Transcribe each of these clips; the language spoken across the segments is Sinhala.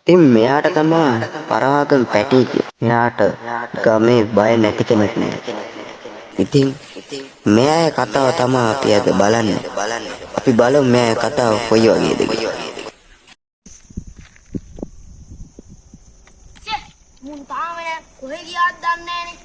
ඉතින් මෙයාට තමයි පරාගම පැටි කිය. මෙයාට ගමේ බය නැති කෙනෙක් නෑ. ඉතින් මෙයාගේ කතාව තමයි අපි අද බලන්නේ. අපි බලමු මෙයාගේ කතාව කොයි වගේද කියලා. මුන් තාම නෑ කොහෙ ගියාද දන්නේ නෑනේ.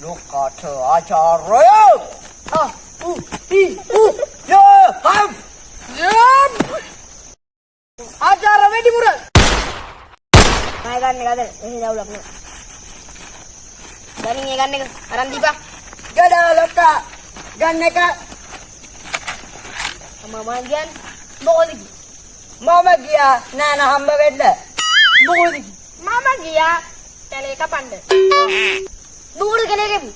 Lokat acara. Ya, ham. ආචාර වෙඩි මුර. මම ගන්න එකද? එහෙ දවුලක් නෑ. දැන් ඒ ගන්න එක අරන් දීපා. Gada loka. Ganeka. මම කියන්නේ මොකද කි? Mama gya nana hamba wedda. මොකද කි? මම ගියා කැලේ කපන්න. දුර කැලේ ගෙපු.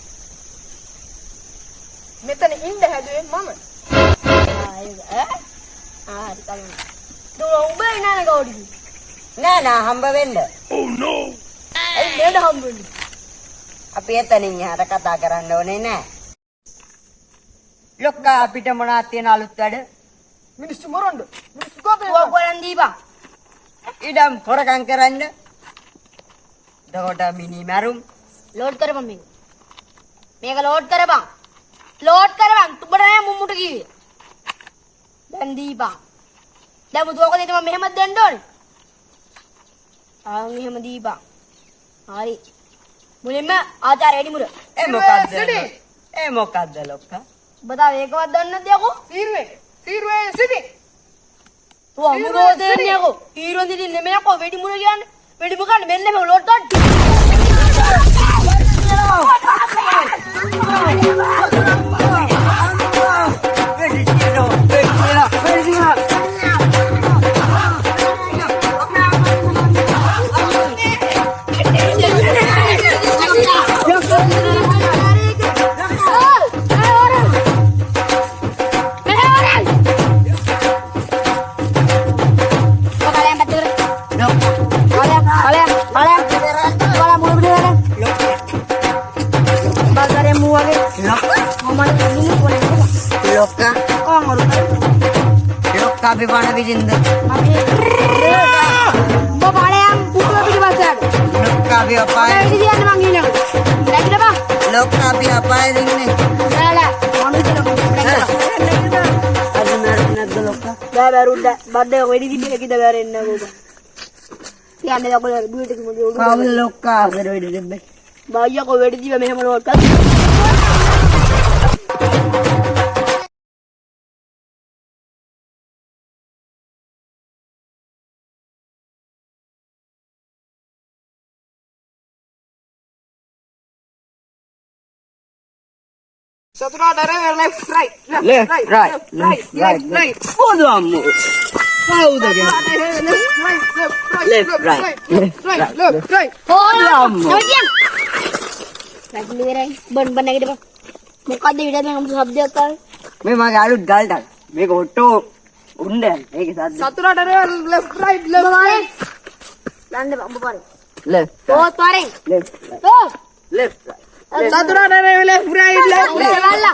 මෙතන ඉඳ හැදුවේ මම. හරි කලින්. දුර උඹේ නෑන ගෝඩි. Nana hamba wedda. ඒ නේද හම්බුනේ. අපි එතනින් එහාට කතා කරන්න ඕනේ නෑ. ලොක්කා අපිට මොනවද තියෙන අලුත් වැඩ? මිනිස්සු මරන්න. මිනිස්සු කොහෙන් දීපා. ඉඩම් හොරකම් කරන්න. දොඩ මිනි මරුම්. ලෝඩ් කරපන් මේක. මේක ලෝඩ් කරපන්. ලෝඩ් කරපන්. තුඹට නෑ මුම්මුට කිව්වේ. දැන් දීපන්. දැන් මුතුවක දෙන්න මම මෙහෙමද දෙන්න ඕනේ. ආන් එහෙම දීපන්. හරි. මුලින්ම ආචාර්ය වැඩි මුර. මොකද්ද? මොකද්ද ලොක්කා? ඔබ තාම ඒකවත් දන්නේ නැද්ද යකෝ? සීරුවේ සිටි. ඔව් අමුරෝ දෙන්නේ යකෝ. හීරෝ දිදී නෙමෙයි යකෝ වැඩි මුර කියන්නේ. වැඩි මුර කන්න මෙන්න මේ ලෝඩ් ගන්න. Lokka bimana bijinda. Bo balem putu pitu basad. Lokka bi apa? Ini dia nih manggilnya. Lagi apa? Lokka bi apa ini? Salah. Manusia lagi. Adi narad lokka. Dah baru dah. Badai wedi di lagi dah baru enna gua. Ya anda aku lihat duit itu mau. Kamu lokka baru wedi debbe. Bahaya kau wedi di memang mau kan. Satu ada left right. Left right. Bodoh amu. Kau udah kan? Left right. Bodoh amu. Diam. Lagi lihat ban lagi depan. Muka dia udah yang शब्द होता है. मैं मागे आलू डाल डाल. मेरे को ऑटो उन्डे. एक साथ. Satu ada left right. Lande bang bupari. Left. Oh tarik. Left. Oh. Left. Satu ada left right. Bala.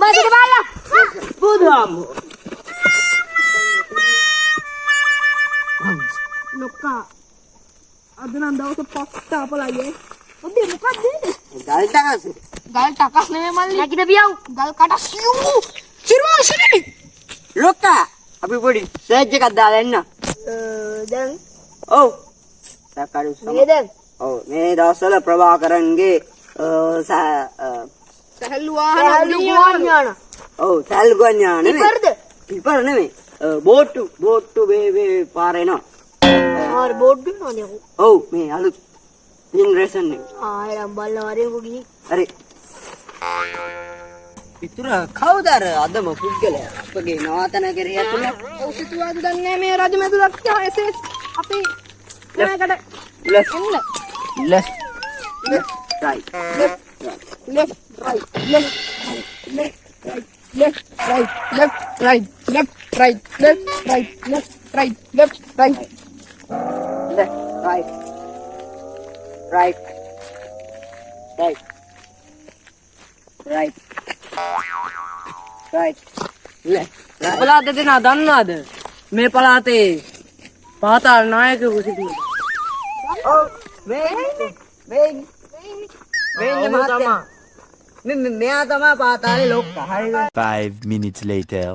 Bagi bala. Bodoh amu. Lokka. Ada nanda itu pasta apa lagi? Udah muka deh. Gal takas. Gal takas nih memang. Lagi dah biau. Gal kata siu. Siru sini. Lokka. Abi podi. Saja kat dalam na. Dan. Oh. Sakaru sama. Ini dan. Oh, මේ දවස්වල ප්‍රභාකරන්ගේ Sehluan යාන. ඔව් සල්ගුවන් යාන නෙමෙයි. ඉපරද? ඉපර නෙමෙයි. බෝට්ටු බේ පාර එනවා. ආර බෝඩ් ගන්නවද යකෝ? ඔව් මේ අලුත් ජෙනරේෂන් එක. ආ එනම් බලන වරේ කො ගිහින්. හරි. පිටුර කවුද අර අදම පුද්ගලයා අපගේ නවාතන කරේ ඇතුළේ ඔව් සිතුවාද දන්නේ මේ රජමැදුරක් එසේ අපේ නෑකට left එන්න left right left right left left right left right left right left right left right left right left right right right right right left right පළාත දෙනා දන්නවද මේ පළාතේ පාතාල නායකයෙකු සිටිනවා. ඔව් මේ මහත්තයා මෙයා තමයි පාතාලේ ලොක්කා හරිද 5 minutes later.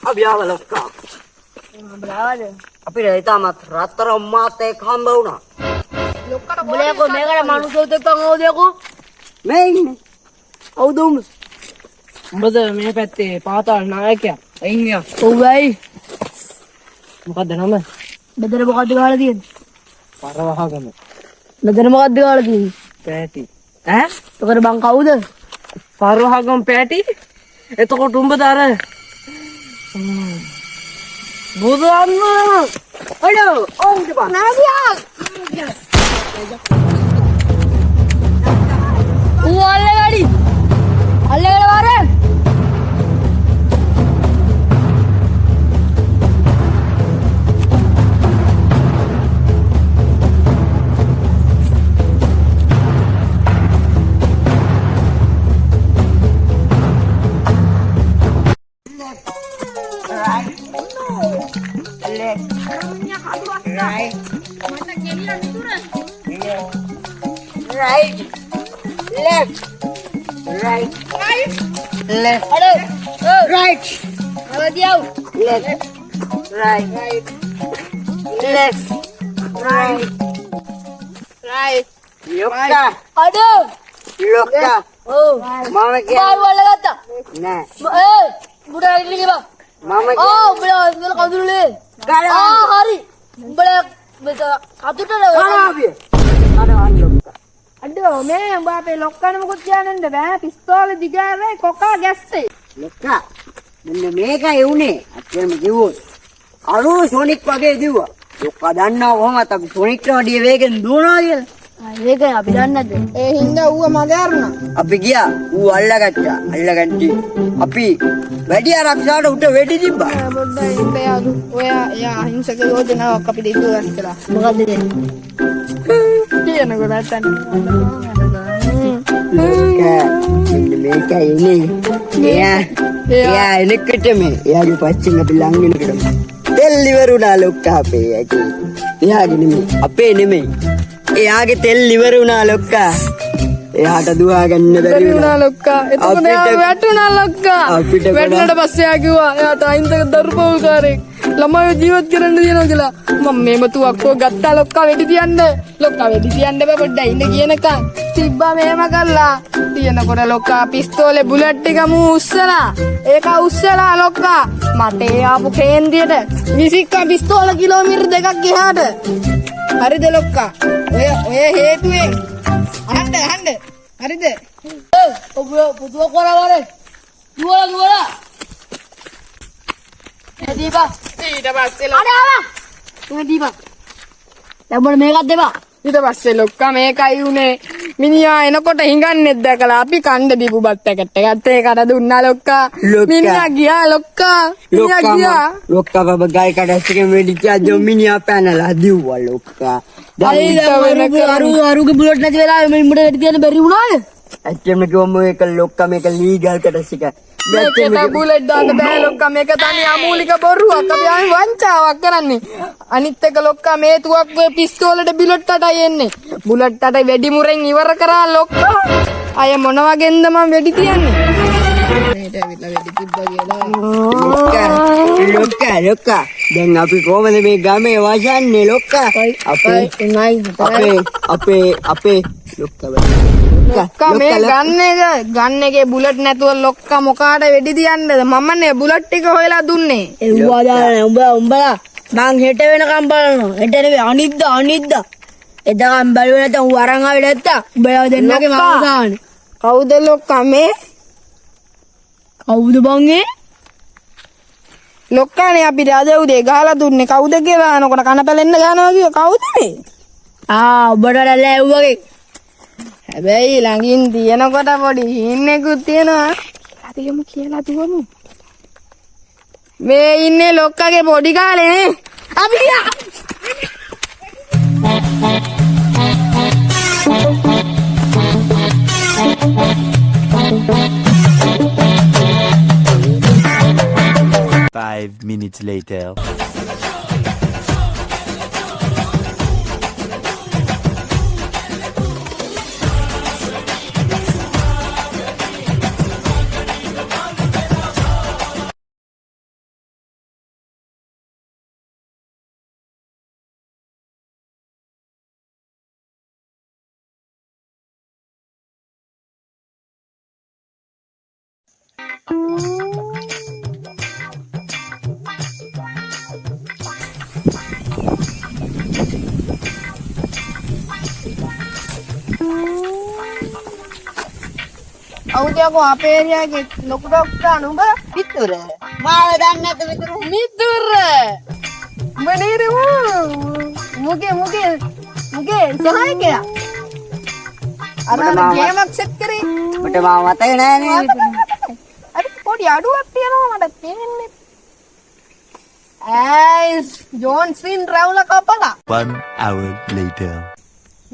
අභියාව ලොක්කා බලාවද අපිට ඊටමත් රත්තරන් මාත් එක්ක හම්බ වුණා ලොක්කට බලයකෝ මේකට මනුස්සයොත් එක්ක ඕදියකෝ මේ ඉන්නේ කවුද උඹ උඹද මේ පැත්තේ පාතාල නායකයා. අයින්යා. ඔව් වෙයි මොකද්ද නම? බෙදර මොකද්ද ගහලා තියෙන්නේ පරවහගම. බෙදර මොකද්ද ගහලා තියෙන්නේ පැටි. ඈ? ඔකට බං කවුද පරවහගම පැටි? එතකොට උඹද අර බුදුන් අයියෝ ඕම් දෙපා නෑදියා ඌ අල්ලගඩි අල්ලගල වරෙන් right left right left අඩ right නෑදියා left right left right right ලොක්කා අඩ ලොක්කා ඔව් මම බාල් කියන්නේ වල්ලගත්තා නෑ බුඩා ඉල්ලි බා මම ආ උඹලා ඉතල කඳුළුනේ කියන්නේ හරි උඹලා කතුටද කලාවිය අරවන් ලොක්කා අඩෝ මේ උඹ අපේ ලොක්කන මොකද කියන්නද බෑ පිස්තෝලේ දිගාරේ කොකා ගැස්සේ ලොක්කා මෙන්න මේකයි උනේ අච්චරම කිව්වොත් අරෝ සොනික් වගේ දිව්වා ලොක්කා දන්නවා කොහොමද අපි සොනික්ට වැඩිය වේගෙන් දුවනවා කියලා ඒකයි අපි දන්නද ඒ හින්දා ඌව මගේ අරුණා අපි ගියා ඌ අල්ලගත්තා අල්ලගන්ටි අපි වැඩි ආරක්ෂාවට උට වෙඩි තිබ්බා පොඩ්ඩයි ඉපේ අදු ඔයා එයා අහිංසක යෝජනාවක් අපි දෙවියන් කළා මොකද්ද කියනකොට නැත්තන් මෙන්න මේකයි ඉන්නේ එයා එනකට මේ එයාගේ පච්චෙන් අපි ලං වෙනකොට තෙල් ඉවරුණා ලොක්කා අපේ එයාගේ නෙමෙයි අපේ නෙමෙයි එයාගේ තෙල් ඉවර වුණා ලොක්කා එයාට දුවා ගන්න බැරි වුණා ලොක්කා එතකොට එයා වැටුණා ලොක්කා අපිට වැටුණාට පස්සේ එයා කිව්වා එයාට අහිංසක දරුපවුල්කාරයෙක් ළමයි ජීවත් කරන්න දිනනවා කියලා මම මේම තුවක්කෝ ගත්තා ලොක්කා වෙඩි තියන්න ලොක්කා වෙඩි තියන්න බෑ පොඩ්ඩයි ඉන්න කියනකම් තිබ්බා මේම කරලා තියනකොට ලොක්කා පිස්තෝලේ බුලට් එක මූ උස්සලා ඒක උස්සලා ලොක්කා මට ඒ ආපු කේන්ද්‍රයට විසික්කා පිස්තෝල කිලෝමීටර් 2ක් එහාට හරිද ලොක්කා ඔය හේතුවෙන් අහන්න හරිද ඔබ පුදුව කරවරේ දුවලා දීපා ඊට පස්සේ අඩ ආවා මේ දීපා ලැබුණ මේකත් දෙපා ඊට පස්සේ ලොක්කා මේකයි උනේ මිනිහා එනකොට හිඟන්නේ දැකලා අපි කණ්ඩ දීපු බත් පැකට් එකත් ඒකට දුන්නා ලොක්කා මිනිහා ගියා ලොක්කා ලොක්කා බබ ගායි කඩස්සිකෙන් වෙඩි කියා ජොමිනියා පැනලා දිව්වා ලොක්කා අරුගේ බුලට් නැති වෙලාවෙ මෙම්බට වැඩි තියන්න බැරි වුණාද ඇත්තම කිව්වම මේක ලොක්කා මේක ලීගල් කඩස්සික මේකට බුලට් දාන්න බෑ ලොක්කා මේක තනි අමූලික බොරුවක් අපි ආයි වංචාවක් කරන්නේ අනිත් එක ලොක්කා මේ තුවක්කුවේ පිස්තෝලෙට බුලට් අටයි එන්නේ බුලට් අටයි වෙඩි මුරෙන් ඉවර කරා ලොක්කා අය මොන වගේන්ද මම වෙඩි තියන්නේ මේට ඇවිල්ලා වෙඩි තිබ්බා කියලා ලොක්කා දැන් අපි කොහමද මේ ගමේ වසන්නේ ලොක්කා අපේ ලොක්කා මේ ගන්න එකේ බුලට් නැතුව ලොක්කා මොකාට වෙඩි තියන්නද මමනේ බුලට් ටික හොයලා දුන්නේ එව්වා දාන උඹලා මං හෙට වෙනකම් බලනවා හෙට නෙවෙයි අනිද්දා එදාම් බලුවට වරන් ආවිත් නැත්තා. උඹලා දෙන්නගේ මාසාන. කවුද ලොක්කා මේ? කවුද බං ඒ? ලොක්කානේ අපි අද උදේ ගහලා දුන්නේ කවුද කියලා අහනකොට කන පැලෙන්න ගන්නවා කිව්ව කවුද මේ? ඔබට ලැව්වගේ. හැබැයි ළඟින් තියෙනකොට පොඩි හින්නේකුත් තියෙනවා. අපි යමු කියලා දුවමු. මේ ඉන්නේ ලොක්කගේ පොඩි කාලේ නේ. අපි ගියා. Five minutes later. අවුදයකෝ අපේ එරියාගේ ලොකු ඩොක්ටර් නුඹ මිතුර. මාව දන්නේ නැත මිතුරු. මිතුර. උඹ නේද මුගේ සහායකයා. අර ගේමක් සෙට් කරේ. මට මාව මතක නෑ නේ. අර පොඩි අඩුවක් තියෙනවා මට තේරෙන්නේ. ඇයි ජෝන්සින් රැවුල කපලා. 1 hour later.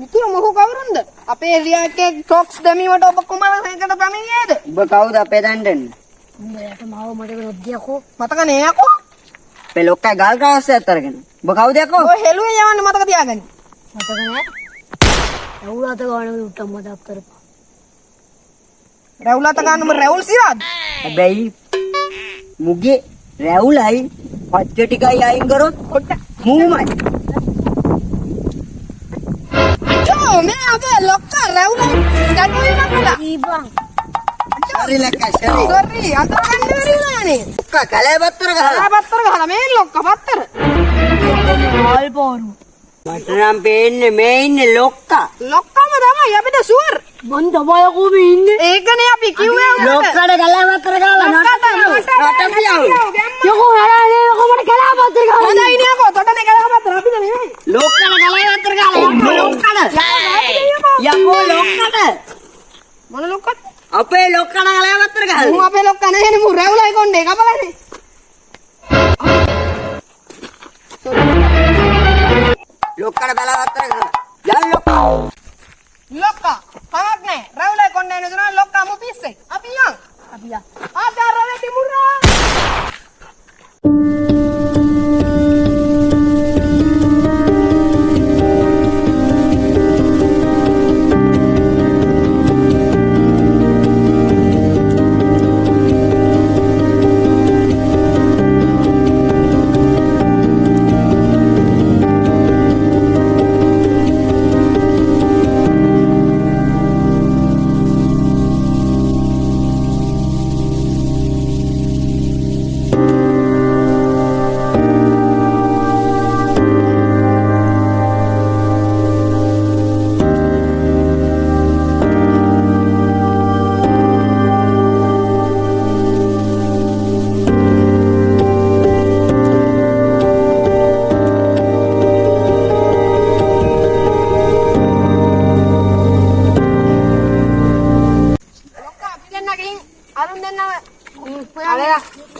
මිතුර මොහු කවුරුන්ද? අපේ එරියාගේ ටොක්ස් දැමීමට ඔබ කුමරසේකට පැමිණියේද? ඔබ කවුද අපේ දණ්ඩෙන්? උඹට මාව මට නොදියකෝ. මතක නෑ යකෝ. අපේ ලොක්කයි ගල් ගාස්සේ අතරගෙන. ඔබ කවුද යකෝ? ඔය හෙළුවේ යවන්න මතක තියාගන්න. මතක නෑ. රවුලත ගාන උට මතක් කරපන්. රැවුලත ගන්නම රැවුල් සිරාද? හැබැයි මුගේ රැවුලයි පච්ච ටිකයි අයින් කරොත් කොට්ට. මූමයි. මේ අපේ ලොක්කා රැවුල ගැටුවීමක් කළා. ඊබං. හරි ලක්කා සරි. සෝරි අත ගන්න වෙරිලානේ. ලොක්කා කලේ බත්තර ගහලා. ආපත්තර ගහලා මේ ලොක්කා පත්තර. ආල් පෝරු. මට නම් පේන්නේ මේ ඉන්නේ ලොක්කා. ලොක්කම තමයි අපිට ෂුවර්. මන් තමයි කොහොමද ඉන්නේ? ඒකනේ අපි කිව්වේ උඹට. ලොක්කාට කලේ බත්තර ගහලා නට පියව. යකෝ හරහා කොහොමද කලා පත්‍ර ගහන්නේ? හොඳයි නේ අකෝ තොටනේ කලහ පත්තර අපිට නෙමෙයි. ලොක්කාට කලේ බත්තර ගහලා යකෝ ලොක්කාට. යකෝ ලොක්කාට. මොන ලොක්කද? අපේ ලොක්කාට කලේ බත්තර මු ගහලා. අපේ ලොක්කා නෙවෙයි මු රැවුලයි කොණ්ඩේ කපලානේ. ලොක්කාට බලා බත්තර ගහලා. යන් ලොක්කා. ලොක්කා කමක් නෑ රැවුලයි කොණ්ඩේ නුදුනා ලොක්කා මු පිස්සේ. අපි යන්. අපි යන්. ආදාර වෙටි මුරා.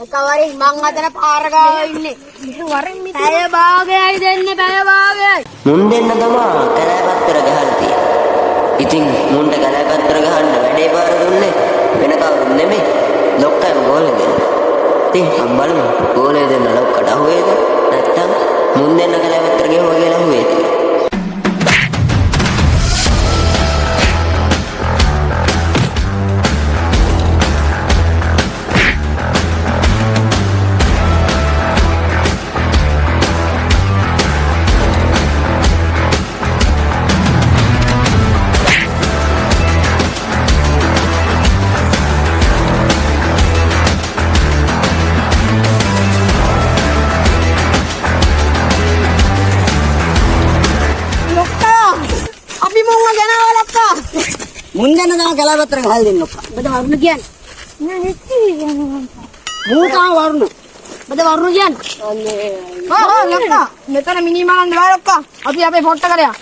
එකවරින් මං අතන පාර ගාව ඉන්නේ. වරින් මිතුරු. පැය භාගයයි දෙන්නේ පැය භාගයයි. මුන් දෙන්න තමා කැලෑපත්තර ගහලා තියෙන්නේ. ඉතින් මුන්ට කැලෑපත්තර ගහන්න වැඩේ බාර දුන්නේ වෙන කවුරුත් නෙමෙයි. ලොක්කම ගෝලේ දෙන්න. ඉතින් මම බලමු ගෝලේ දෙන්න ලොක්කට අහුවේද නැත්නම් මුන් දෙන්න කැලෑපත්තර ගෙවුවා කියලා අහුවේද? මුංග ගෙනාව ලොක්කා. මුන්දන තම කලාපත්‍ර ගහලා දෙන්න ඔක්කා. බද වරුණ කියන්නේ. නෑ නෙච්චි. මූ තම වරුණ. බද වරුණ කියන්නේ. හා ලොක්කා. මෙතන මිනි මලන්න බෑ ලොක්කා. අපි අපේ ෆොට්ට කරයා.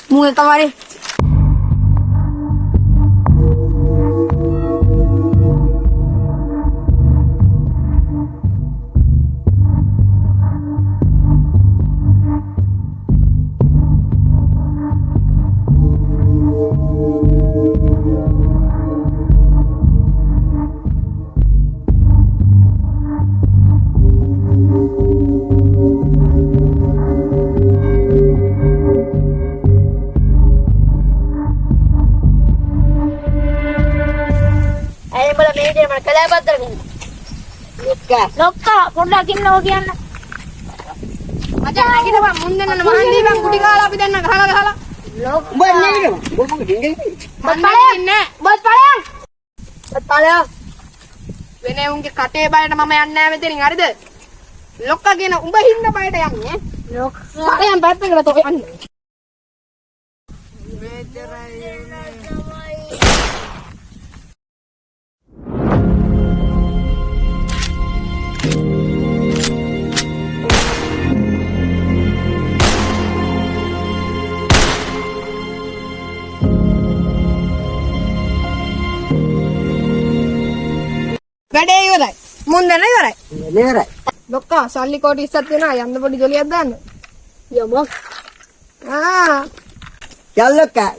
මූ එකවරේ. ලොක්කා පොඩ්ඩක් ඉන්නව කියන්න. මචං නැගිටපන් මුන්දෙන්න මහන් දීපන් කුටි කාලා අපි දෙන්න ගහලා. උඹ නේද? උඹ ඩිංගල්. බත් ඵලයන්. බත් ඵලයන්. වෙනේ උන්ගේ කටේ බයට මම යන්නේ නැහැ මෙතනින් හරිද? ලොක්කා කියන උඹ හින්න බයට යන්නේ. ලොක්කා. ඵලයන් පැත්තකට තෝ යන්නේ. වැඩේ ඉවරයි. මුන්දන ඉවරයි. නේරයි. ලොක්කා සල්ලි කෝටි 20ක් වෙනවා යන්න පොඩි ජොලියක් දාන්න. යමු. යල්ලොක්කා.